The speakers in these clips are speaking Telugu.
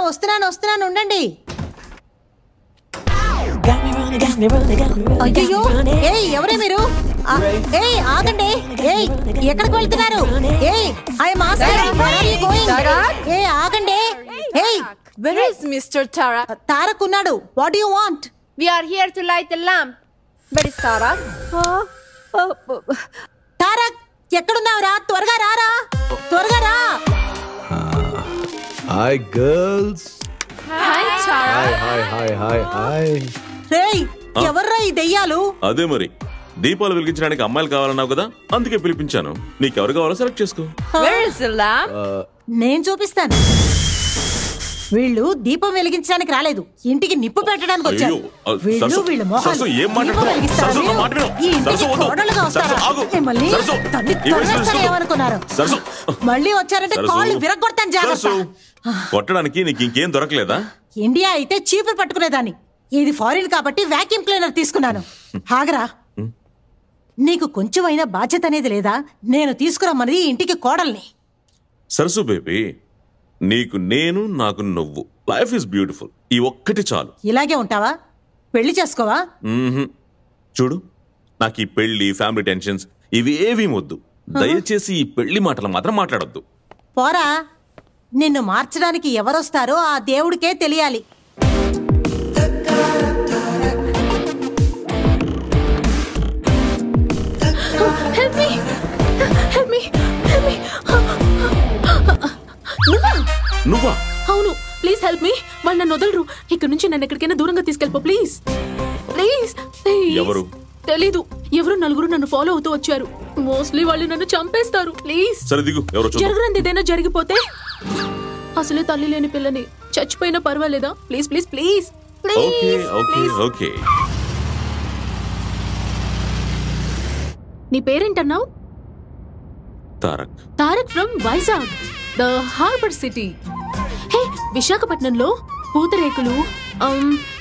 వస్తున్నాను ఉండండి. అయ్యో ఎవరే మీరు? ఆగండి. ఎక్కడికి వెళ్తున్నారు? ఆగండి. Where is Mr. Tarak? Tarak ఉన్నాడు. What do you want? We are here to light the lamp. Where is Tarak? Tarak ఎక్కడున్నావురా? త్వరగా రారా, త్వరగా రా. Hi girls. Hi Tarak. Hi. రేయ్ ఎవర్రా ఈ దెయ్యాలు? అదే మరి దీపాలు వెలిగించడానికి అమ్మాయిలు కావాలన్నావు కదా, అందుకే పిలిపించాను. నీకెవరు కావాలో సెలెక్ట్ చేసుకో. Where is the lamp? నేను చూపిస్తాను. వీళ్ళు దీపం వెలిగించడానికి రాలేదు, ఇంటికి నిప్పు పెట్టడానికి వచ్చారు. వీళ్ళు మొహాలు దీపం వెలిగిస్తారు. ఈ ఇంటికి కోడలుగా వస్తారా? మిమ్మల్ని తన్ని తొలగిస్తారేమనుకున్నారు? మళ్ళీ వచ్చారంటే కాళ్ళు విరగొడతాను, జాగ్రత్త. కొట్టడానికి నీకు ఇంకేం దొరకలేదా? ఇండియా అయితే చీపురు పట్టుకునేదాన్ని, ఇది ఫారిన్ కాబట్టి వాక్యూమ్ క్లీనర్ తీసుకున్నాను. ఆగరా, నీకు కొంచెమైనా బాధ్యత అనేది లేదా? నేను తీసుకురమ్మని ఇంటికి కోడల్ని. సరసు బేబీ, నీకు నేను, నాకు నువ్వు. Life is beautiful. ఈ ఒక్కటి చాలు. ఇలాగే ఉంటావా? పెళ్లి చేసుకోవా? చూడు, నాకు ఈ పెళ్లి, ఫ్యామిలీ టెన్షన్స్ ఇవి ఏవీ వద్దు. దయచేసి ఈ పెళ్లి మాటలు మాత్రం మాట్లాడొద్దు. పోరా, నిన్ను మార్చడానికి ఎవరొస్తారో ఆ దేవుడికే తెలియాలి. నువ్వా? అవును, ప్లీజ్ హెల్ప్ మీ. వాళ్ళు నన్ను వదలరు. ఇక్కడ నుంచి నన్ను ఎక్కడికైనా దూరంగా తీసుకెళ్ళిపో ప్లీజ్. ప్లీజ్. ఎవరు? తెలీదు. ఎవరు నలుగురు నన్ను ఫాలో అవుతూ వచ్చారు. మోస్ట్లీ వాళ్ళు నన్ను చంపేస్తారు. ప్లీజ్. సరే దిగు. జరగరంది ఏదైనా జరిగిపోతే? అసలే తల్లి లేని పిల్లని, చచ్చిపోయినా పర్వాలేదా? Please please please okay. నీ పేరేంటన్నావు? Tarak. Tarak from Vizag, the harbour city. హే, విశాఖపట్నంలో పూతరేకులు,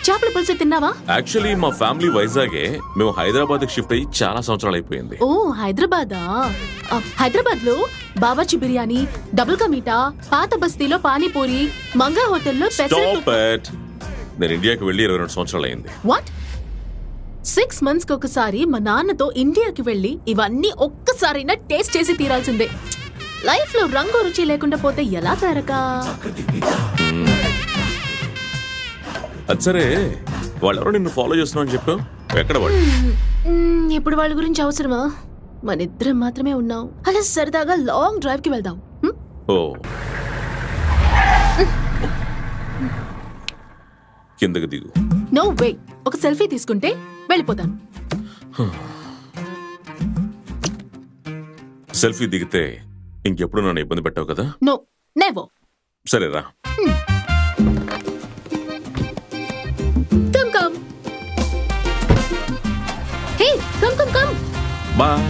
చేపల పులుసు తిన్నావా? యాక్చువల్లీ మా ఫ్యామిలీ వైజాగే. మేము హైదరాబాద్ కి షిఫ్ట్ అయ్యి చాలా సంవత్సరాలు అయిపోయింది. ఓ హైదరాబాదా? హైదరాబాద్ లో బావర్చి బిర్యానీ, డబుల్ కా మీఠా, పాత బస్తీలో పానీపూరి, మంగా హోటల్లో నేను ఇండియాకి వెళ్ళి 22 సంవత్సరాలు అయింది. వాట్? 6 months కి ఒకసారి మా నాన్నతో ఇండియాకి వెళ్ళి ఇవన్నీ ఒక్కసారైనా టేస్ట్ చేసి తీరాల్సిందే. లైఫ్ లో రంగు రుచి లేకుండా పోతే ఎలా తారకా? అది సరే, వాళ్ళెవరో నిన్ను ఫాలో చేస్తున్నా అని చెప్పావు. ఎక్కడ వాళ్ళు? ఇప్పుడు వాళ్ళ గురించి అవసరమా? మనిద్దరం మాత్రమే ఉన్నాం. అలా సరదాగా లాంగ్ డ్రైవ్ కి వెళ్దాం. ఓ, కిందకి దిగు. No way. ఒక సెల్ఫీ తీసుకుంటే వెళ్ళిపోతాను. సెల్ఫీ దిగితే ఇంకెప్పుడు నన్ను ఇబ్బంది పెట్టావు కదా? No, never. సరేరా. కమ్. Hey, come. బాయ్.